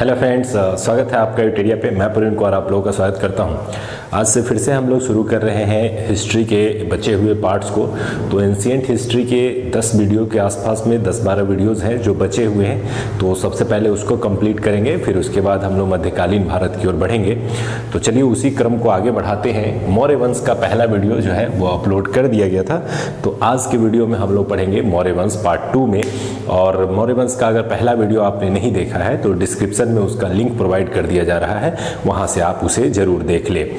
Hello friends, स्वागत है आपका यूटेरिया पे। मैं प्रवीण कुमार आप लोगों का स्वागत करता हूं। आज से फिर से हम लोग शुरू कर रहे हैं हिस्ट्री के बचे हुए पार्ट्स को। तो एंशिएंट हिस्ट्री के 10 वीडियो के आसपास में 10-12 वीडियोस हैं जो बचे हुए हैं। तो सबसे पहले उसको कंप्लीट करेंगे, फिर उसके बाद हम लोग मध्यकालीन भारत की ओर बढ़ेंगे। तो चलिए उसी क्रम को आगे बढ़ाते हैं। मौर्य वंश का पहला वीडियो जो है वो अपलोड कर दिया गया था। तो आज के वीडियो में हम लोग पढ़ेंगे मौर्य वंश पार्ट 2 में। और मौर्य वंश का अगर पहला वीडियो आपने नहीं देखा है तो डिस्क्रिप्शन में उसका लिंक प्रोवाइड कर दिया जा रहा है, वहां से आप उसे जरूर देख लें।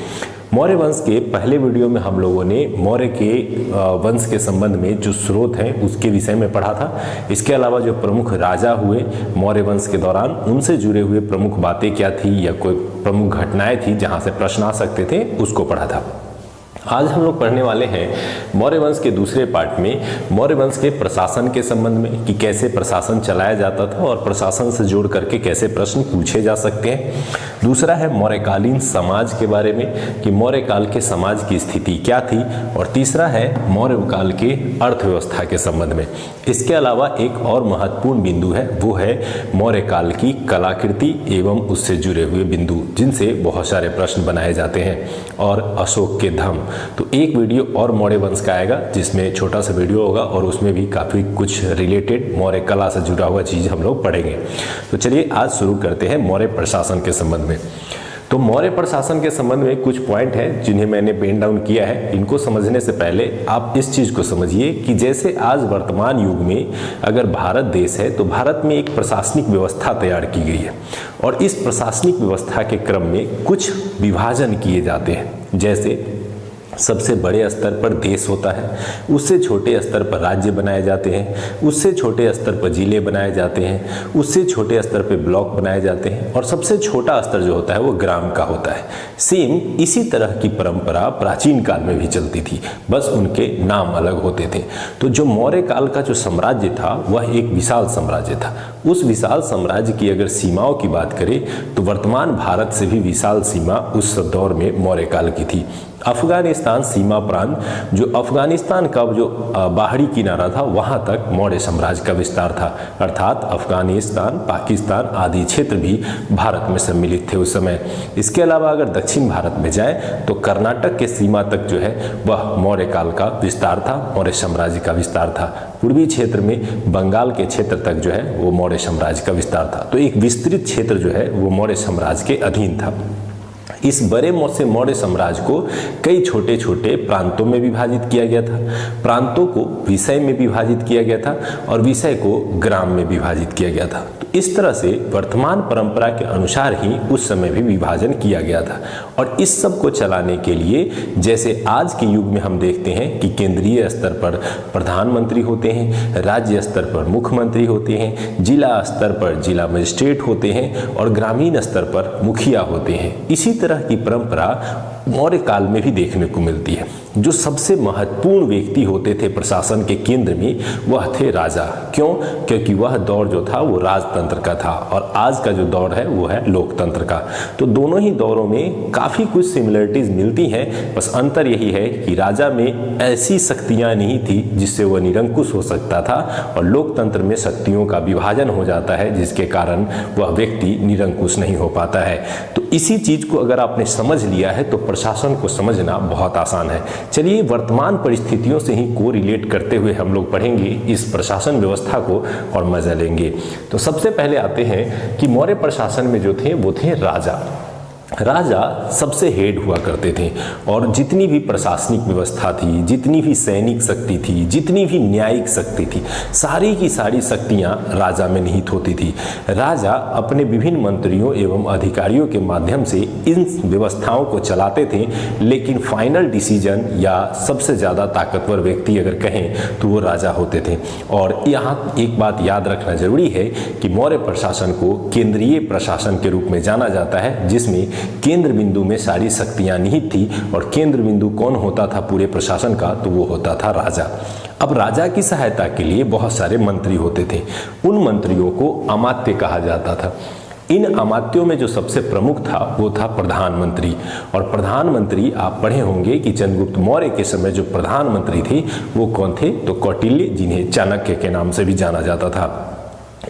मौर्य वंश के पहले वीडियो में हम लोगों ने मौर्य के वंश के संबंध में जो स्रोत हैं उसके विषय में पढ़ा था। इसके अलावा जो प्रमुख राजा हुए मौर्य वंश के दौरान उनसे जुड़े हुए प्रमुख बातें क्या थी या कोई प्रमुख घटनाएं थी जहां से प्रश्न आ सकते थे, उसको पढ़ा था। आज हम लोग पढ़ने वाले हैं मौर्य वंश के दूसरे पार्ट में मौर्य वंश के प्रशासन के संबंध में कि कैसे प्रशासन चलाया जाता था और प्रशासन से जोड़ करके कैसे प्रश्न पूछे जा सकते हैं। दूसरा है मौर्यकालीन समाज के बारे में कि मौर्य काल के समाज की स्थिति क्या थी। और तीसरा है मौर्य काल के अर्थव्यवस्था के संबंध में। इसके अलावा एक और महत्वपूर्ण बिंदु है, वो है मौर्य काल की कलाकृति एवं उससे जुड़े हुए बिंदु जिनसे बहुत सारे प्रश्न बनाए जाते हैं। और अशोक के धर्म। तो एक वीडियो और मौर्य वंश का आएगा जिसमें छोटा सा वीडियो होगा और उसमें भी काफ़ी कुछ रिलेटेड मौर्य कला से जुड़ा हुआ चीज़ हम लोग पढ़ेंगे। तो चलिए आज शुरू करते हैं मौर्य प्रशासन के संबंध में। तो मौर्य प्रशासन के संबंध में कुछ पॉइंट हैं जिन्हें मैंने पेन डाउन किया है। इनको समझने से पहले आप इस चीज़ को समझिए कि जैसे आज वर्तमान युग में अगर भारत देश है तो भारत में एक प्रशासनिक व्यवस्था तैयार की गई है और इस प्रशासनिक व्यवस्था के क्रम में कुछ विभाजन किए जाते हैं। जैसे सबसे बड़े स्तर पर देश होता है, उससे छोटे स्तर पर राज्य बनाए जाते हैं, उससे छोटे स्तर पर जिले बनाए जाते हैं, उससे छोटे स्तर पर ब्लॉक बनाए जाते हैं और सबसे छोटा स्तर जो होता है वो ग्राम का होता है। सेम इसी तरह की परंपरा प्राचीन काल में भी चलती थी, बस उनके नाम अलग होते थे। तो जो मौर्य काल का जो साम्राज्य था वह एक विशाल साम्राज्य था। उस विशाल साम्राज्य की अगर सीमाओं की बात करें तो वर्तमान भारत से भी विशाल सीमा उस दौर में मौर्य काल की थी। अफगानिस्तान सीमा प्रांत, जो अफगानिस्तान का जो बाहरी किनारा था वहां तक मौर्य साम्राज्य का विस्तार था। अर्थात अफगानिस्तान, पाकिस्तान आदि क्षेत्र भी भारत में सम्मिलित थे उस समय। इसके अलावा अगर दक्षिण भारत में जाए तो कर्नाटक के सीमा तक जो है वह मौर्य काल का विस्तार था, मौर्य साम्राज्य का विस्तार था। पूर्वी क्षेत्र में बंगाल के क्षेत्र तक जो है वो मौर्य साम्राज्य का विस्तार था। तो एक विस्तृत क्षेत्र जो है वो मौर्य साम्राज्य के अधीन था। इस बड़े से मौर्य साम्राज्य को कई छोटे छोटे प्रांतों में विभाजित किया गया था। प्रांतों को विषय में विभाजित किया गया था और विषय को ग्राम में विभाजित किया गया था। तो इस तरह से वर्तमान परंपरा के अनुसार ही उस समय भी विभाजन किया गया था। और इस सब को चलाने के लिए जैसे आज के युग में हम देखते हैं कि केंद्रीय स्तर पर प्रधानमंत्री होते हैं, राज्य स्तर पर मुख्यमंत्री होते हैं, जिला स्तर पर जिला मजिस्ट्रेट होते हैं और ग्रामीण स्तर पर मुखिया होते हैं। इसी तरह की परंपरा मौर्य काल में भी देखने को मिलती है। जो सबसे महत्वपूर्ण व्यक्ति होते थे प्रशासन के केंद्र में वह थे राजा। क्यों? क्योंकि वह दौर जो था वो राजतंत्र का था और आज का जो दौर है वो है लोकतंत्र का। तो दोनों ही दौरों में काफ़ी कुछ सिमिलरिटीज मिलती हैं, बस अंतर यही है कि राजा में ऐसी शक्तियाँ नहीं थी जिससे वह निरंकुश हो सकता था और लोकतंत्र में शक्तियों का विभाजन हो जाता है जिसके कारण वह व्यक्ति निरंकुश नहीं हो पाता है। तो इसी चीज़ को अगर आपने समझ लिया है तो प्रशासन को समझना बहुत आसान है। चलिए वर्तमान परिस्थितियों से ही को रिलेट करते हुए हम लोग पढ़ेंगे इस प्रशासन व्यवस्था को और मजा लेंगे। तो सबसे पहले आते हैं कि मौर्य प्रशासन में जो थे वो थे राजा। राजा सबसे हेड हुआ करते थे और जितनी भी प्रशासनिक व्यवस्था थी, जितनी भी सैनिक शक्ति थी, जितनी भी न्यायिक शक्ति थी, सारी की सारी शक्तियां राजा में निहित होती थी। राजा अपने विभिन्न मंत्रियों एवं अधिकारियों के माध्यम से इन व्यवस्थाओं को चलाते थे, लेकिन फाइनल डिसीजन या सबसे ज़्यादा ताकतवर व्यक्ति अगर कहें तो वो राजा होते थे। और यहाँ एक बात याद रखना जरूरी है कि मौर्य प्रशासन को केंद्रीय प्रशासन के रूप में जाना जाता है, जिसमें केंद्र बिंदु में सारी शक्तियां निहित थी। और केंद्र बिंदु कौन होता था पूरे प्रशासन का? तो वो होता था राजा। अब राजा की सहायता के लिए बहुत सारे मंत्री होते थे। उन मंत्रियों को अमात्य कहा जाता था। इन अमात्यों में जो सबसे प्रमुख था वो था प्रधानमंत्री। और प्रधानमंत्री आप पढ़े होंगे कि चंद्रगुप्त मौर्य के समय जो प्रधानमंत्री थे वो कौन थे? तो कौटिल्य, जिन्हें चाणक्य के नाम से भी जाना जाता था।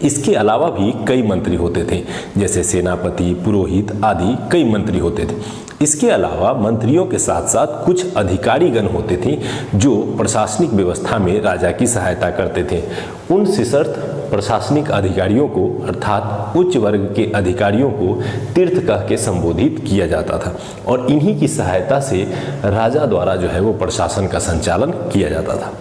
इसके अलावा भी कई मंत्री होते थे, जैसे सेनापति, पुरोहित आदि कई मंत्री होते थे। इसके अलावा मंत्रियों के साथ साथ कुछ अधिकारीगण होते थे जो प्रशासनिक व्यवस्था में राजा की सहायता करते थे। उन सशर्त प्रशासनिक अधिकारियों को अर्थात उच्च वर्ग के अधिकारियों को तीर्थ कह के संबोधित किया जाता था और इन्हीं की सहायता से राजा द्वारा जो है वो प्रशासन का संचालन किया जाता था।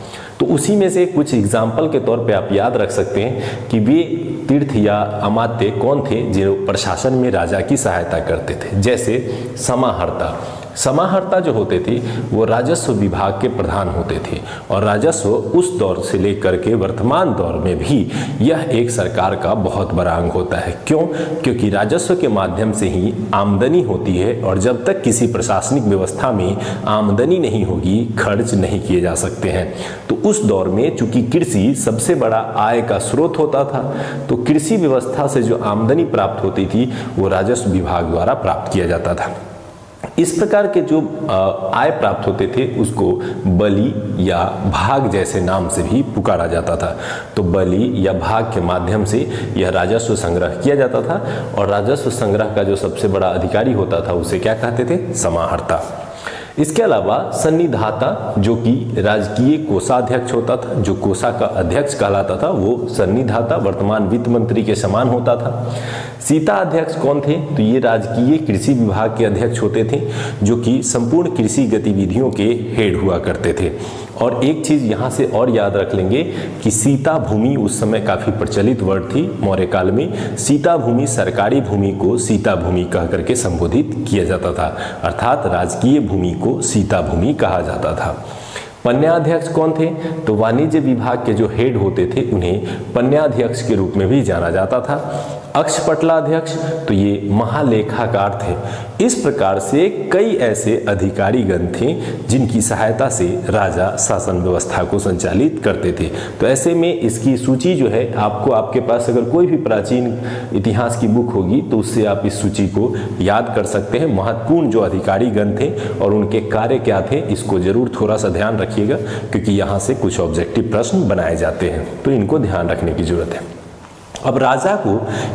तो उसी में से कुछ एग्जाम्पल के तौर पे आप याद रख सकते हैं कि वे तीर्थ या अमात्य कौन थे जो प्रशासन में राजा की सहायता करते थे। जैसे समाहर्ता। समाहर्ता जो होते थे वो राजस्व विभाग के प्रधान होते थे और राजस्व उस दौर से लेकर के वर्तमान दौर में भी यह एक सरकार का बहुत बड़ा अंग होता है। क्यों? क्योंकि राजस्व के माध्यम से ही आमदनी होती है और जब तक किसी प्रशासनिक व्यवस्था में आमदनी नहीं होगी, खर्च नहीं किए जा सकते हैं। तो उस दौर में चूंकि कृषि सबसे बड़ा आय का स्रोत होता था, तो कृषि व्यवस्था से जो आमदनी प्राप्त होती थी वो राजस्व विभाग द्वारा प्राप्त किया जाता था। इस प्रकार के जो आय प्राप्त होते थे उसको बलि या भाग जैसे नाम से भी पुकारा जाता था। तो बलि या भाग के माध्यम से यह राजस्व संग्रह किया जाता था और राजस्व संग्रह का जो सबसे बड़ा अधिकारी होता था उसे क्या कहते थे? समाहर्ता। इसके अलावा सन्निधाता जो कि राजकीय कोषाध्यक्ष होता था, जो कोषा का अध्यक्ष कहलाता था वो सन्निधाता वर्तमान वित्त मंत्री के समान होता था। सीता अध्यक्ष कौन थे? तो ये राजकीय कृषि विभाग के अध्यक्ष होते थे जो कि संपूर्ण कृषि गतिविधियों के हेड हुआ करते थे। और एक चीज यहाँ से और याद रख लेंगे कि सीता भूमि उस समय काफी प्रचलित वर्ड थी मौर्य काल में। सीता भूमि, सरकारी भूमि को सीता भूमि कह करके संबोधित किया जाता था, अर्थात राजकीय भूमि को सीता भूमि कहा जाता था। पन्याध्यक्ष कौन थे? तो वाणिज्य विभाग के जो हेड होते थे उन्हें पन्याध्यक्ष के रूप में भी जाना जाता था। अक्षपटलाध्यक्ष तो ये महालेखाकार थे। इस प्रकार से कई ऐसे अधिकारीगण थे जिनकी सहायता से राजा शासन व्यवस्था को संचालित करते थे। तो ऐसे में इसकी सूची जो है आपको, आपके पास अगर कोई भी प्राचीन इतिहास की बुक होगी तो उससे आप इस सूची को याद कर सकते हैं। महत्वपूर्ण जो अधिकारीगण थे और उनके कार्य क्या थे इसको जरूर थोड़ा सा ध्यान रखिएगा, क्योंकि यहाँ से कुछ ऑब्जेक्टिव प्रश्न बनाए जाते हैं, तो इनको ध्यान रखने की जरूरत है। अब राजा को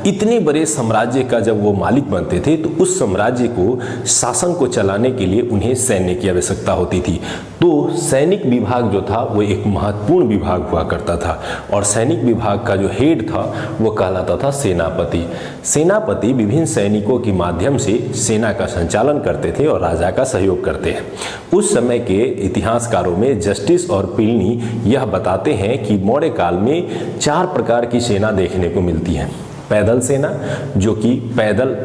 इतने बड़े साम्राज्य का जब वो मालिक बनते थे तो उस साम्राज्य को, शासन को चलाने के लिए उन्हें सैन्य की आवश्यकता होती थी। तो सैनिक विभाग जो था वो एक महत्वपूर्ण विभाग हुआ करता था और सैनिक विभाग का जो हेड था वो कहलाता था सेनापति। सेनापति विभिन्न सैनिकों के माध्यम से सेना का संचालन करते थे और राजा का सहयोग करते हैं। उस समय के इतिहासकारों में जस्टिस और प्लिनी यह बताते हैं कि मौर्य काल में 4 प्रकार की सेना देखने को मिलती है। पैदल सेना जो कि पैदल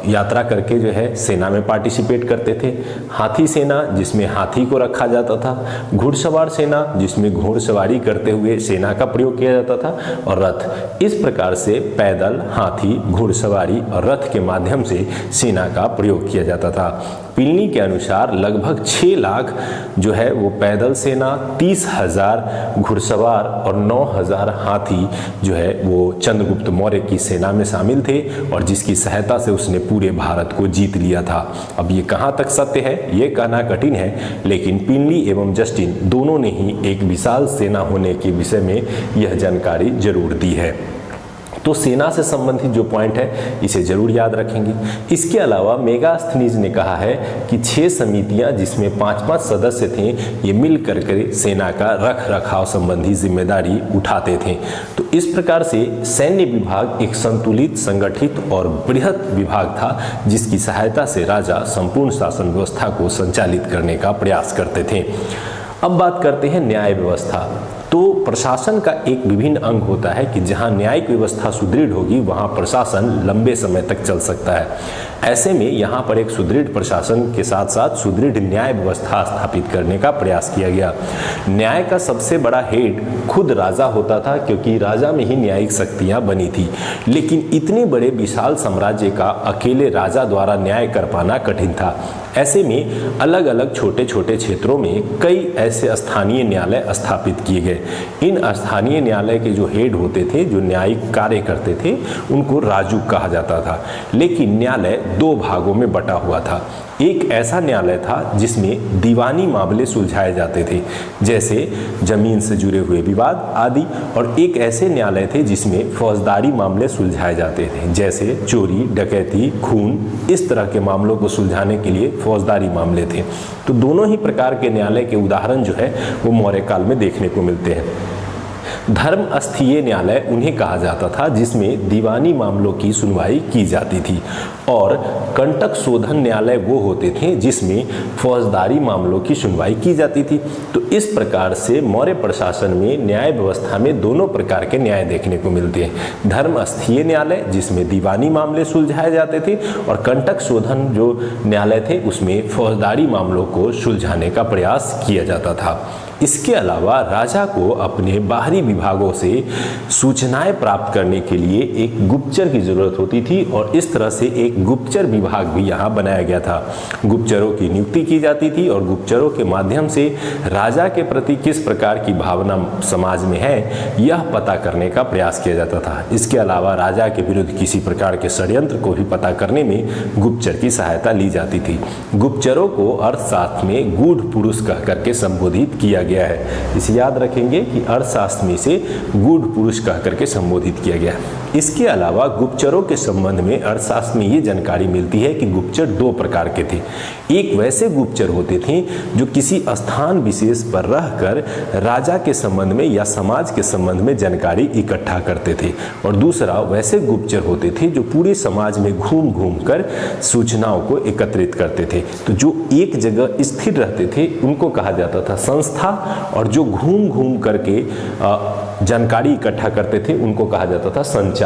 यात्रा करके जो है सेना में पार्टिसिपेट करते थे। हाथी सेना जिसमें हाथी को रखा जाता था। घुड़सवार सेना जिसमें घुड़सवारी करते हुए सेना का प्रयोग किया जाता था। और रथ। इस प्रकार से पैदल, हाथी, घुड़सवारी और रथ के माध्यम से सेना का प्रयोग किया जाता था। प्लिनी के अनुसार लगभग 6 लाख जो है वो पैदल सेना, 30,000 घुड़सवार और 9,000 हाथी जो है वो चंद्रगुप्त मौर्य की सेना में शामिल थे और जिसकी सहायता से उसने पूरे भारत को जीत लिया था। अब ये कहाँ तक सत्य है ये कहना कठिन है, लेकिन प्लिनी एवं जस्टिन दोनों ने ही एक विशाल सेना होने के विषय में यह जानकारी जरूर दी है। तो सेना से संबंधित जो पॉइंट है इसे जरूर याद रखेंगे। इसके अलावा मेगास्थनीज ने कहा है कि 6 समितियां जिसमें 5-5 सदस्य थे ये मिल करके सेना का रख रखाव संबंधी जिम्मेदारी उठाते थे। तो इस प्रकार से सैन्य विभाग एक संतुलित, संगठित और बृहत विभाग था जिसकी सहायता से राजा संपूर्ण शासन व्यवस्था को संचालित करने का प्रयास करते थे। अब बात करते हैं न्याय व्यवस्था। तो प्रशासन का एक विभिन्न अंग होता है कि जहां न्यायिक व्यवस्था सुदृढ़ होगी वहां प्रशासन लंबे समय तक चल सकता है। ऐसे में यहाँ पर एक सुदृढ़ प्रशासन के साथ साथ सुदृढ़ न्याय व्यवस्था स्थापित करने का प्रयास किया गया। न्याय का सबसे बड़ा हेड खुद राजा होता था क्योंकि राजा में ही न्यायिक शक्तियाँ बनी थी। लेकिन इतने बड़े विशाल साम्राज्य का अकेले राजा द्वारा न्याय कर पाना कठिन था। ऐसे में अलग अलग छोटे छोटे क्षेत्रों में कई ऐसे स्थानीय न्यायालय स्थापित किए गए। इन स्थानीय न्यायालय के जो हेड होते थे, जो न्यायिक कार्य करते थे, उनको राजू कहा जाता था। लेकिन न्यायालय 2 भागों में बटा हुआ था। एक ऐसा न्यायालय था जिसमें दीवानी मामले सुलझाए जाते थे, जैसे जमीन से जुड़े हुए विवाद आदि, और एक ऐसे न्यायालय थे जिसमें फौजदारी मामले सुलझाए जाते थे, जैसे चोरी, डकैती, खून, इस तरह के मामलों को सुलझाने के लिए फौजदारी मामले थे। तो दोनों ही प्रकार के न्यायालय के उदाहरण जो है वो मौर्य काल में देखने को मिलते हैं। धर्मस्थीय न्यायालय उन्हें कहा जाता था जिसमें दीवानी मामलों की सुनवाई की जाती थी, और कंटक शोधन न्यायालय वो होते थे जिसमें फौजदारी मामलों की सुनवाई की जाती थी। तो इस प्रकार से मौर्य प्रशासन में न्याय व्यवस्था में दोनों प्रकार के न्याय देखने को मिलते हैं। धर्मस्थीय न्यायालय जिसमें दीवानी मामले सुलझाए जाते थे, और कंटक शोधन जो न्यायालय थे उसमें फौजदारी मामलों को सुलझाने का प्रयास किया जाता था। इसके अलावा राजा को अपने बाहरी विभागों से सूचनाएं प्राप्त करने के लिए एक गुप्तचर की जरूरत होती थी, और इस तरह से एक गुप्तचर विभाग भी यहाँ बनाया गया था। गुप्तचरों की नियुक्ति की जाती थी, और गुप्तचरों के माध्यम से राजा के प्रति किस प्रकार की भावना समाज में है यह पता करने का प्रयास किया जाता था। इसके अलावा राजा के विरुद्ध किसी प्रकार के षड्यंत्र को भी पता करने में गुप्तचर की सहायता ली जाती थी। गुप्तचरों को अर्थशास्त्र में गूढ़ पुरुष कह करके संबोधित किया गया है। इसे याद रखेंगे कि अर्थशास्त्र में से गूढ़ पुरुष कह करके संबोधित किया गया है। इसके अलावा गुप्तचरों के संबंध में अर्थशास्त्र में ये जानकारी मिलती है कि गुप्तचर दो प्रकार के थे। एक वैसे गुप्तचर होते थे जो किसी स्थान विशेष पर रहकर राजा के संबंध में या समाज के संबंध में जानकारी इकट्ठा करते थे, और दूसरा वैसे गुप्तचर होते थे जो पूरे समाज में घूम घूम कर सूचनाओं को एकत्रित करते थे। तो जो एक जगह स्थिर रहते थे उनको कहा जाता था संस्था, और जो घूम घूम करके जानकारी इकट्ठा करते थे उनको कहा जाता था संचार।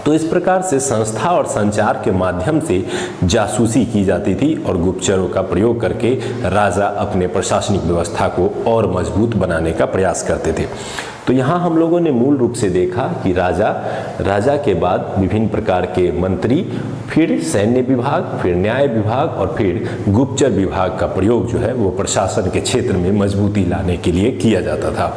तो इस प्रकार से संस्था और संचार के माध्यम से जासूसी की जाती थी, और गुप्तचरों का प्रयोग करके राजा अपने प्रशासनिक व्यवस्था को और मजबूत बनाने का प्रयास करते थे। तो यहाँ हम लोगों ने मूल रूप से देखा कि राजा के बाद विभिन्न प्रकार के मंत्री, फिर सैन्य विभाग, फिर न्याय विभाग, और फिर गुप्तचर विभाग का प्रयोग जो है वो प्रशासन के क्षेत्र में मजबूती लाने के लिए किया जाता था।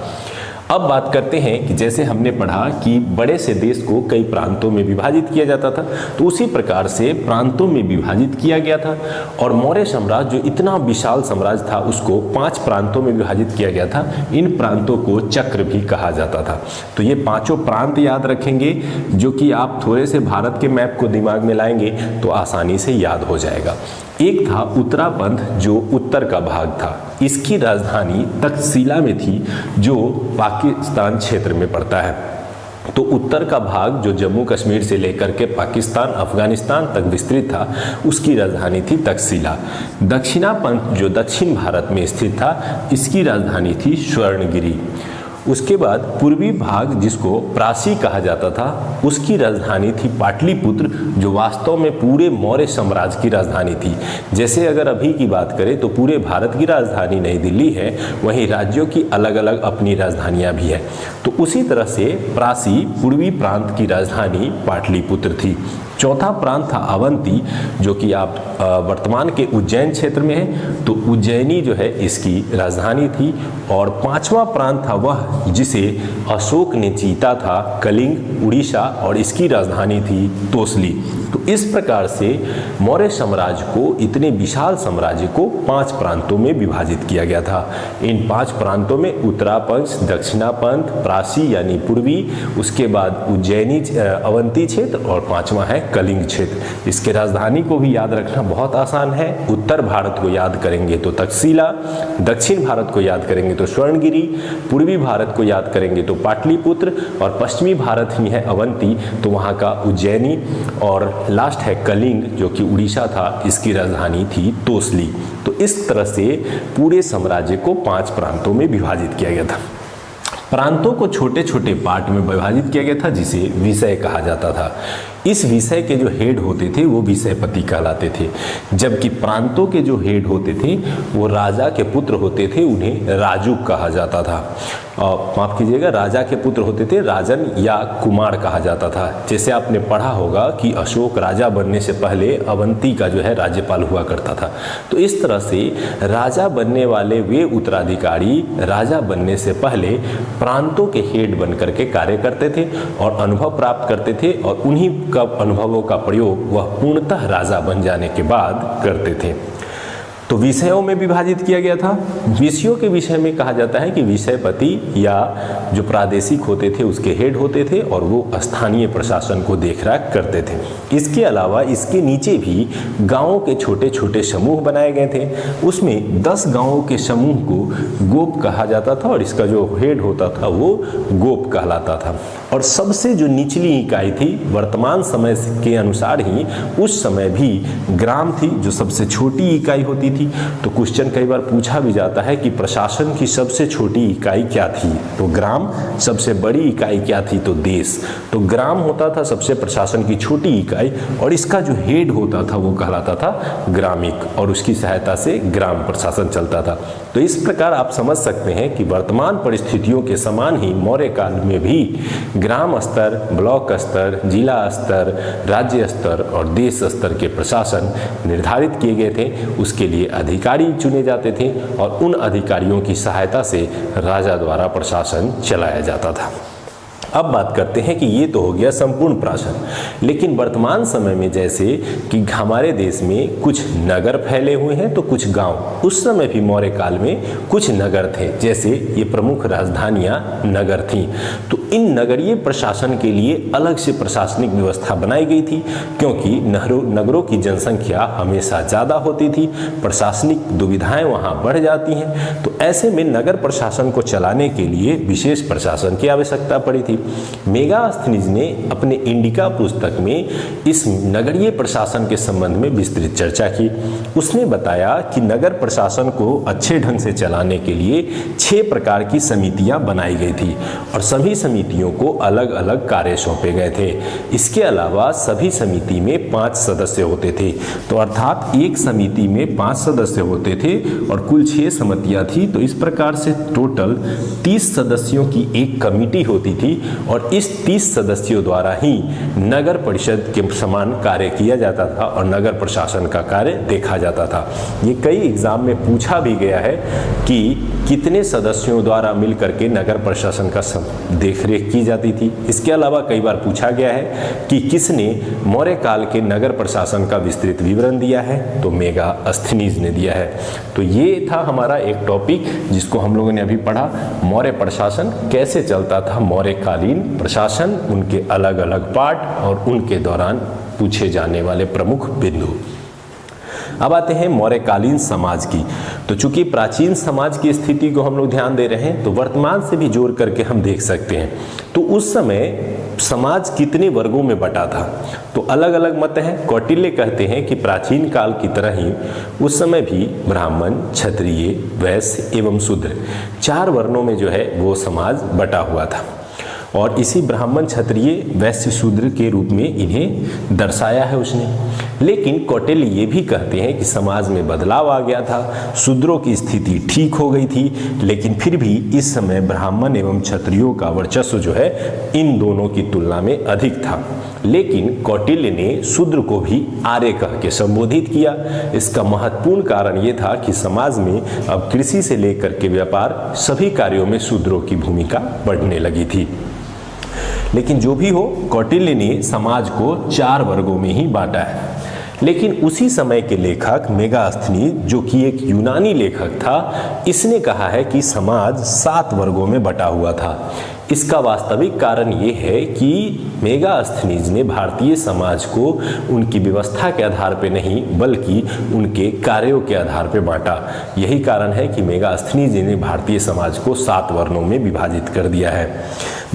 अब बात करते हैं कि जैसे हमने पढ़ा कि बड़े से देश को कई प्रांतों में विभाजित किया जाता था, तो उसी प्रकार से प्रांतों में विभाजित किया गया था, और मौर्य साम्राज्य जो इतना विशाल साम्राज्य था उसको 5 प्रांतों में विभाजित किया गया था। इन प्रांतों को चक्र भी कहा जाता था। तो ये 5 प्रांत याद रखेंगे, जो कि आप थोड़े से भारत के मैप को दिमाग में लाएंगे तो आसानी से याद हो जाएगा। एक था उत्तरापंथ जो उत्तर का भाग था, इसकी राजधानी तक्षशिला में थी जो पाकिस्तान क्षेत्र में पड़ता है। तो उत्तर का भाग जो जम्मू कश्मीर से लेकर के पाकिस्तान, अफगानिस्तान तक विस्तृत था, उसकी राजधानी थी तक्षशिला। दक्षिणापंथ जो दक्षिण भारत में स्थित था, इसकी राजधानी थी स्वर्णगिरी। उसके बाद पूर्वी भाग जिसको प्रासी कहा जाता था, उसकी राजधानी थी पाटलिपुत्र, जो वास्तव में पूरे मौर्य साम्राज्य की राजधानी थी। जैसे अगर अभी की बात करें तो पूरे भारत की राजधानी नई दिल्ली है, वहीं राज्यों की अलग अलग अपनी राजधानियां भी हैं। तो उसी तरह से प्रासी पूर्वी प्रांत की राजधानी पाटलिपुत्र थी। चौथा प्रांत था अवंती, जो कि आप वर्तमान के उज्जैन क्षेत्र में है, तो उज्जैनी जो है इसकी राजधानी थी। और 5वां प्रांत था वह जिसे अशोक ने जीता था, कलिंग, उड़ीसा, और इसकी राजधानी थी तोसली। तो इस प्रकार से मौर्य साम्राज्य को, इतने विशाल साम्राज्य को 5 प्रांतों में विभाजित किया गया था। इन 5 प्रांतों में उत्तरापंथ, दक्षिणापंथ, प्रासी यानी पूर्वी, उसके बाद उज्जैनी अवंती क्षेत्र, और 5वां है कलिंग क्षेत्र। इसके राजधानी को भी याद रखना बहुत आसान है। उत्तर भारत को याद करेंगे तो तक्षशिला, दक्षिण भारत को याद करेंगे तो स्वर्णगिरी, पूर्वी भारत को याद करेंगे तो पाटलिपुत्र, और पश्चिमी भारत में है अवंती, तो वहाँ का उज्जैनी, और लास्ट है कलिंग जो कि उड़ीसा था, इसकी राजधानी थी तोसली। तो इस तरह से पूरे साम्राज्य को 5 प्रांतों में विभाजित किया गया था। प्रांतों को छोटे छोटे पार्ट में विभाजित किया गया था जिसे विषय कहा जाता था। इस विषय के जो हेड होते थे वो विषयपति कहलाते थे, जबकि प्रांतों के जो हेड होते थे वो राजा के पुत्र होते थे, उन्हें राजुक कहा जाता था। माफ कीजिएगा, राजा के पुत्र होते थे, राजन या कुमार कहा जाता था। जैसे आपने पढ़ा होगा कि अशोक राजा बनने से पहले अवंती का जो है राज्यपाल हुआ करता था। तो इस तरह से राजा बनने वाले वे उत्तराधिकारी राजा बनने से पहले प्रांतों के हेड बन करके कार्य करते थे और अनुभव प्राप्त करते थे, और उन्हीं अनुभवों का प्रयोग वह पूर्णतः राजा बन जाने के बाद करते थे। तो विषयों में विभाजित किया गया था। विषयों के विषय में कहा जाता है कि विषयपति या जो प्रादेशिक होते थे उसके हेड होते थे और वो स्थानीय प्रशासन को देखरेख करते थे। इसके अलावा इसके नीचे भी गांवों के छोटे छोटे समूह बनाए गए थे। उसमें 10 गांवों के समूह को गोप कहा जाता था और इसका जो हेड होता था वो गोप कहलाता था। और सबसे जो निचली इकाई थी, वर्तमान समय के अनुसार ही उस समय भी ग्राम थी जो सबसे छोटी इकाई होती थी। तो क्वेश्चन कई बार पूछा भी जाता है कि प्रशासन की सबसे छोटी इकाई क्या थी, तो ग्राम। सबसे बड़ी इकाई क्या थी, तो देश। तो ग्राम होता था सबसे प्रशासन की छोटी इकाई और इसका जो हेड होता था वो कहलाता था ग्रामिक और उसकी सहायता से ग्राम प्रशासन चलता था। तो इस प्रकार आप समझ सकते हैं कि वर्तमान परिस्थितियों के समान ही मौर्य काल में भी ग्राम स्तर, ब्लॉक स्तर, जिला स्तर, राज्य स्तर और देश स्तर के प्रशासन निर्धारित किए गए थे। उसके लिए अधिकारी चुने जाते थे और उन अधिकारियों की सहायता से राजा द्वारा प्रशासन चलाया जाता था। अब बात करते हैं कि ये तो हो गया संपूर्ण प्रशासन, लेकिन वर्तमान समय में जैसे कि हमारे देश में कुछ नगर फैले हुए हैं तो कुछ गांव। उस समय भी मौर्य काल में कुछ नगर थे, जैसे ये प्रमुख राजधानियां नगर थीं। तो इन नगरीय प्रशासन के लिए अलग से प्रशासनिक व्यवस्था बनाई गई थी, क्योंकि नगरों की जनसंख्या हमेशा ज़्यादा होती थी, प्रशासनिक दुविधाएं वहाँ बढ़ जाती हैं। तो ऐसे में नगर प्रशासन को चलाने के लिए विशेष प्रशासन की आवश्यकता पड़ी थी। मेगास्थनीज ने अपने इंडिका पुस्तक में इस नगरीय प्रशासन के संबंध में विस्तृत चर्चा की। उसने बताया कि नगर प्रशासन को अच्छे ढंग से चलाने के लिए 6 प्रकार की समितियां बनाई गई थी और सभी समितियों को अलग अलग कार्य सौंपे गए थे। इसके अलावा सभी समिति में 5 सदस्य होते थे। तो अर्थात एक समिति में 5 सदस्य होते थे और कुल 6 समितियां थी। तो इस प्रकार से टोटल 30 सदस्यों की एक कमेटी होती थी और इस 30 सदस्यों द्वारा ही नगर परिषद के समान कार्य किया जाता था और नगर प्रशासन का कार्य देखा जाता था। ये कई एग्जाम में पूछा भी गया है कि कितने सदस्यों द्वारा मिलकर के नगर प्रशासन का देखरेख की जाती थी। इसके अलावा कई बार पूछा गया है कि किसने मौर्य काल के नगर प्रशासन का विस्तृत विवरण दिया है, तो मेगास्थनीज ने दिया है। तो ये था हमारा एक टॉपिक जिसको हम लोगों ने अभी पढ़ा, मौर्य प्रशासन कैसे चलता था, मौर्यकालीन प्रशासन, उनके अलग अलग पार्ट और उनके दौरान पूछे जाने वाले प्रमुख बिंदु। अब आते हैं मौर्यकालीन समाज की। तो चूंकि प्राचीन समाज की स्थिति को हम लोग ध्यान दे रहे हैं तो वर्तमान से भी जोड़ करके हम देख सकते हैं। तो उस समय समाज कितने वर्गों में बटा था, तो अलग अलग मत हैं। कौटिल्य कहते हैं कि प्राचीन काल की तरह ही उस समय भी ब्राह्मण, क्षत्रिय, वैश्य एवं शूद्र 4 वर्णों में जो है वो समाज बटा हुआ था और इसी ब्राह्मण, क्षत्रिय, वैश्य, शूद्र के रूप में इन्हें दर्शाया है उसने। लेकिन कौटिल्य ये भी कहते हैं कि समाज में बदलाव आ गया था, शूद्रों की स्थिति ठीक हो गई थी, लेकिन फिर भी इस समय ब्राह्मण एवं क्षत्रियों का वर्चस्व जो है इन दोनों की तुलना में अधिक था। लेकिन कौटिल्य ने शूद्र को भी आर्य कह के संबोधित किया। इसका महत्वपूर्ण कारण ये था कि समाज में अब कृषि से लेकर के व्यापार सभी कार्यों में शूद्रों की भूमिका बढ़ने लगी थी। लेकिन जो भी हो, कौटिल्य ने समाज को 4 वर्गों में ही बांटा है। लेकिन उसी समय के लेखक मेगास्थनीज, जो कि एक यूनानी लेखक था, इसने कहा है कि समाज 7 वर्गों में बटा हुआ था। इसका वास्तविक कारण ये है कि मेगास्थनीज ने भारतीय समाज को उनकी व्यवस्था के आधार पर नहीं बल्कि उनके कार्यों के आधार पर बांटा। यही कारण है कि मेगास्थनीज ने भारतीय समाज को 7 वर्णों में विभाजित कर दिया है।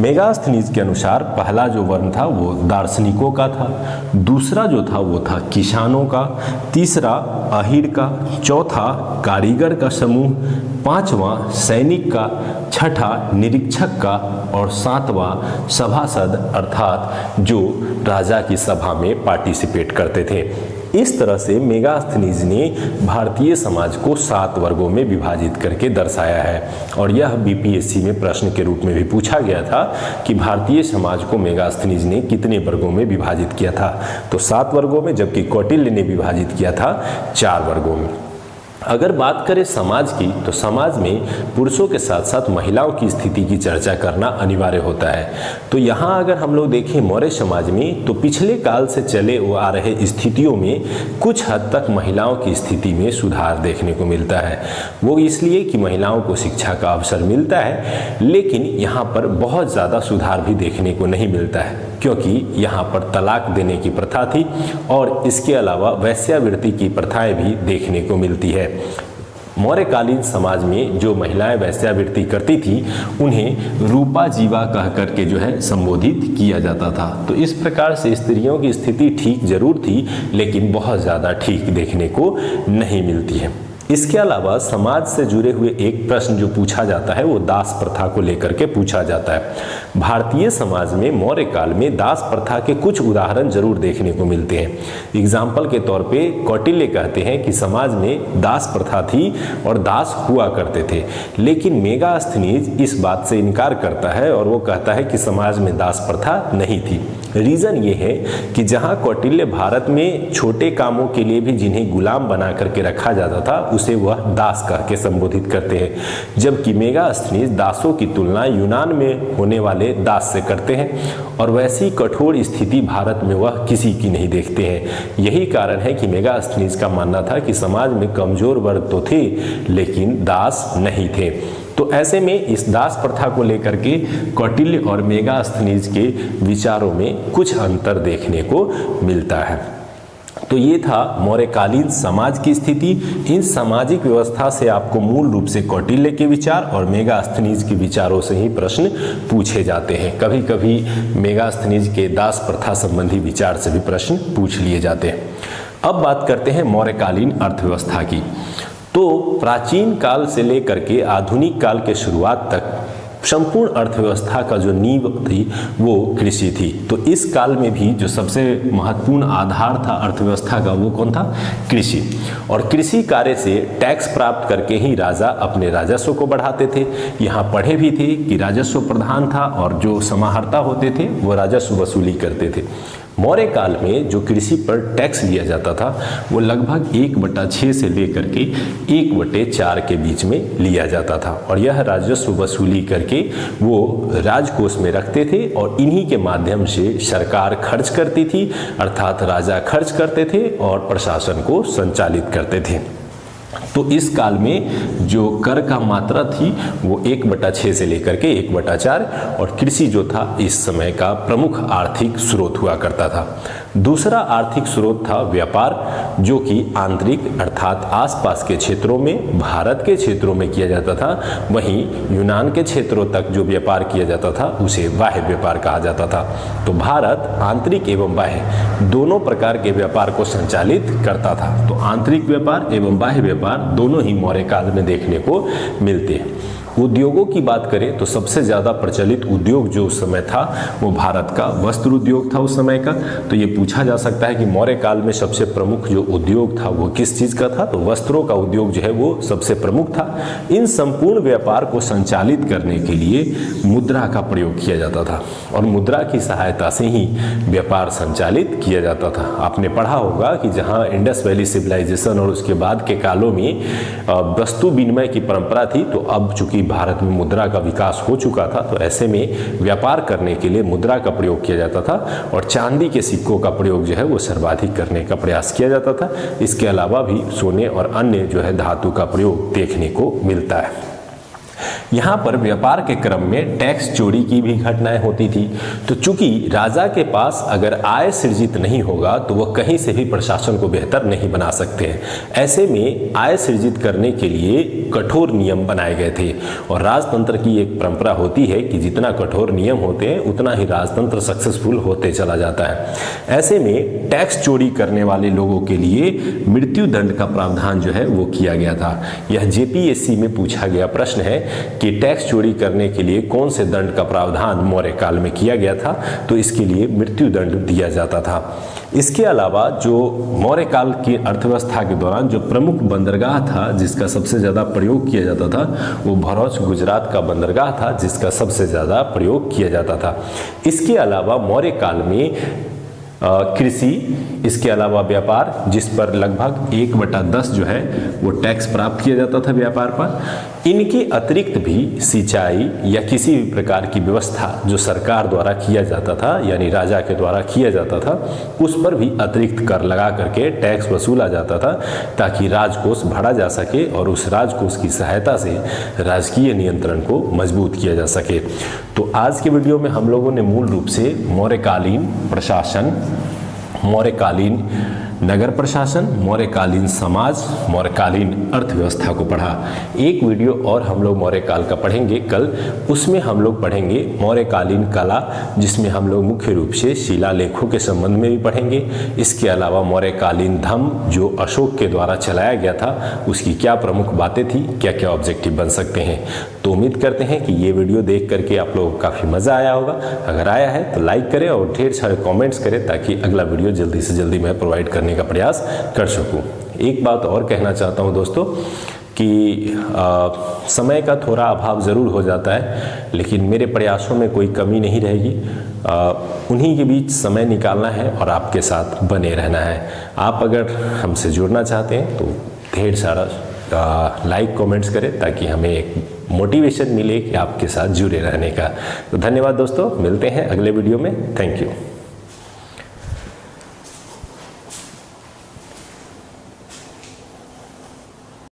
मेगास्थनीज के अनुसार पहला जो वर्ण था वो दार्शनिकों का था, दूसरा जो था वो था किसानों का, तीसरा अहीर का, चौथा कारीगर का समूह, 5वां सैनिक का, 6ठा निरीक्षक का और 7वां सभासद अर्थात जो राजा की सभा में पार्टिसिपेट करते थे। इस तरह से मेगास्थनीज ने भारतीय समाज को 7 वर्गों में विभाजित करके दर्शाया है और यह बीपीएससी में प्रश्न के रूप में भी पूछा गया था कि भारतीय समाज को मेगास्थनीज ने कितने वर्गों में विभाजित किया था। तो 7 वर्गों में, जबकि कौटिल्य ने विभाजित किया था 4 वर्गों में। अगर बात करें समाज की, तो समाज में पुरुषों के साथ साथ महिलाओं की स्थिति की चर्चा करना अनिवार्य होता है। तो यहाँ अगर हम लोग देखें मौर्य समाज में, तो पिछले काल से चले आ रहे स्थितियों में कुछ हद तक महिलाओं की स्थिति में सुधार देखने को मिलता है। वो इसलिए कि महिलाओं को शिक्षा का अवसर मिलता है, लेकिन यहाँ पर बहुत ज़्यादा सुधार भी देखने को नहीं मिलता है, क्योंकि यहाँ पर तलाक देने की प्रथा थी और इसके अलावा वेश्यावृत्ति की प्रथाएं भी देखने को मिलती है। मौर्यकालीन समाज में जो महिलाएं वेश्यावृत्ति करती थी, उन्हें रूपा जीवा कह करके जो है संबोधित किया जाता था। तो इस प्रकार से स्त्रियों की स्थिति ठीक जरूर थी, लेकिन बहुत ज़्यादा ठीक देखने को नहीं मिलती है। इसके अलावा समाज से जुड़े हुए एक प्रश्न जो पूछा जाता है वो दास प्रथा को लेकर के पूछा जाता है। भारतीय समाज में मौर्य काल में दास प्रथा के कुछ उदाहरण जरूर देखने को मिलते हैं। एग्जाम्पल के तौर पे कौटिल्य कहते हैं कि समाज में दास प्रथा थी और दास हुआ करते थे, लेकिन मेगास्थनीज इस बात से इनकार करता है और वो कहता है कि समाज में दास प्रथा नहीं थी। रीज़न ये है कि जहाँ कौटिल्य भारत में छोटे कामों के लिए भी जिन्हें गुलाम बना करके रखा जाता था, उसे वह दास कह के संबोधित करते हैं, जबकि मेगास्थनीज दासों की तुलना यूनान में होने वाले दास से करते हैं और वैसी कठोर स्थिति भारत में वह किसी की नहीं देखते हैं। यही कारण है कि मेगास्थनीज का मानना था कि समाज में कमजोर वर्ग तो थे, लेकिन दास नहीं थे। तो ऐसे में इस दास प्रथा को लेकर के कौटिल्य और मेगास्थनीज के विचारों में कुछ अंतर देखने को मिलता है। तो ये था मौर्यकालीन समाज की स्थिति। इन सामाजिक व्यवस्था से आपको मूल रूप से कौटिल्य के विचार और मेगास्थनीज के विचारों से ही प्रश्न पूछे जाते हैं। कभी कभी मेगास्थनीज के दास प्रथा संबंधी विचार से भी प्रश्न पूछ लिए जाते हैं। अब बात करते हैं मौर्यकालीन अर्थव्यवस्था की। तो प्राचीन काल से लेकर के आधुनिक काल के शुरुआत तक संपूर्ण अर्थव्यवस्था का जो नींव थी वो कृषि थी। तो इस काल में भी जो सबसे महत्वपूर्ण आधार था अर्थव्यवस्था का वो कौन था? कृषि। और कृषि कार्य से टैक्स प्राप्त करके ही राजा अपने राजस्व को बढ़ाते थे। यहाँ पढ़े भी थे कि राजस्व प्रधान था और जो समाहर्ता होते थे वो राजस्व वसूली करते थे। मौर्य काल में जो कृषि पर टैक्स लिया जाता था वो लगभग 1/6 से लेकर के 1/4 के बीच में लिया जाता था और यह राजस्व वसूली करके वो राजकोष में रखते थे और इन्हीं के माध्यम से सरकार खर्च करती थी, अर्थात राजा खर्च करते थे और प्रशासन को संचालित करते थे। तो इस काल में जो कर का मात्रा थी वो 1/6 से लेकर के 1/4 और कृषि जो था इस समय का प्रमुख आर्थिक स्रोत हुआ करता था। दूसरा आर्थिक स्रोत था व्यापार, जो कि आंतरिक अर्थात आसपास के क्षेत्रों में, भारत के क्षेत्रों में किया जाता था। वहीं यूनान के क्षेत्रों तक जो व्यापार किया जाता था उसे बाह्य व्यापार कहा जाता था। तो भारत आंतरिक एवं बाह्य दोनों प्रकार के व्यापार को संचालित करता था। तो आंतरिक व्यापार एवं बाह्य व्यापार दोनों ही मौर्य काल में देखने को मिलते हैं। उद्योगों की बात करें तो सबसे ज़्यादा प्रचलित उद्योग जो उस समय था वो भारत का वस्त्र उद्योग था उस समय का। तो ये पूछा जा सकता है कि मौर्य काल में सबसे प्रमुख जो उद्योग था वो किस चीज़ का था? तो वस्त्रों का उद्योग जो है वो सबसे प्रमुख था। इन संपूर्ण व्यापार को संचालित करने के लिए मुद्रा का प्रयोग किया जाता था और मुद्रा की सहायता से ही व्यापार संचालित किया जाता था। आपने पढ़ा होगा कि जहाँ इंडस वैली सिविलाइजेशन और उसके बाद के कालों में वस्तु विनिमय की परंपरा थी, तो अब चूंकि भारत में मुद्रा का विकास हो चुका था, तो ऐसे में व्यापार करने के लिए मुद्रा का प्रयोग किया जाता था और चांदी के सिक्कों का प्रयोग जो है वो सर्वाधिक करने का प्रयास किया जाता था। इसके अलावा भी सोने और अन्य जो है धातु का प्रयोग देखने को मिलता है। यहाँ पर व्यापार के क्रम में टैक्स चोरी की भी घटनाएं होती थी। तो चूंकि राजा के पास अगर आय सृजित नहीं होगा तो वह कहीं से भी प्रशासन को बेहतर नहीं बना सकते हैं। ऐसे में आय सृजित करने के लिए कठोर नियम बनाए गए थे और राजतंत्र की एक परंपरा होती है कि जितना कठोर नियम होते हैं उतना ही राजतंत्र सक्सेसफुल होते चला जाता है। ऐसे में टैक्स चोरी करने वाले लोगों के लिए मृत्यु दंड का प्रावधान जो है वो किया गया था। यह जेपीएससी में पूछा गया प्रश्न है कि टैक्स चोरी करने के लिए कौन से दंड का प्रावधान मौर्य काल में किया गया था? तो इसके लिए मृत्यु दंड दिया जाता था। इसके अलावा जो मौर्य काल की अर्थव्यवस्था के दौरान जो प्रमुख बंदरगाह था जिसका सबसे ज़्यादा प्रयोग किया जाता था वो भरूच गुजरात का बंदरगाह था जिसका सबसे ज़्यादा प्रयोग किया जाता था। इसके अलावा मौर्य काल में कृषि, इसके अलावा व्यापार, जिस पर लगभग 1/10 जो है वो टैक्स प्राप्त किया जाता था व्यापार पर। इनके अतिरिक्त भी सिंचाई या किसी भी प्रकार की व्यवस्था जो सरकार द्वारा किया जाता था, यानी राजा के द्वारा किया जाता था, उस पर भी अतिरिक्त कर लगा करके टैक्स वसूला जाता था, ताकि राजकोष भरा जा सके और उस राजकोष की सहायता से राजकीय नियंत्रण को मजबूत किया जा सके। तो आज के वीडियो में हम लोगों ने मूल रूप से मौर्यकालीन प्रशासन, मौर्यकालीन नगर प्रशासन, मौर्यकालीन समाज, मौर्यकालीन अर्थव्यवस्था को पढ़ा। एक वीडियो और हम लोग मौर्यकाल का पढ़ेंगे कल, उसमें हम लोग पढ़ेंगे मौर्यकालीन कला, जिसमें हम लोग मुख्य रूप से शिलालेखों के संबंध में भी पढ़ेंगे। इसके अलावा मौर्यकालीन धम्म जो अशोक के द्वारा चलाया गया था, उसकी क्या प्रमुख बातें थी, क्या क्या ऑब्जेक्टिव बन सकते हैं। तो उम्मीद करते हैं कि ये वीडियो देख करके आप लोगों को काफ़ी मज़ा आया होगा। अगर आया है तो लाइक करें और ढेर सारे कमेंट्स करें, ताकि अगला वीडियो जल्दी से जल्दी मैं प्रोवाइड करने का प्रयास कर सकूं। एक बात और कहना चाहता हूं दोस्तों कि समय का थोड़ा अभाव ज़रूर हो जाता है, लेकिन मेरे प्रयासों में कोई कमी नहीं रहेगी। उन्हीं के बीच समय निकालना है और आपके साथ बने रहना है। आप अगर हमसे जुड़ना चाहते हैं तो ढेर सारा लाइक कमेंट्स करें, ताकि हमें एक मोटिवेशन मिले कि आपके साथ जुड़े रहने का। तो धन्यवाद दोस्तों, मिलते हैं अगले वीडियो में। Thank you.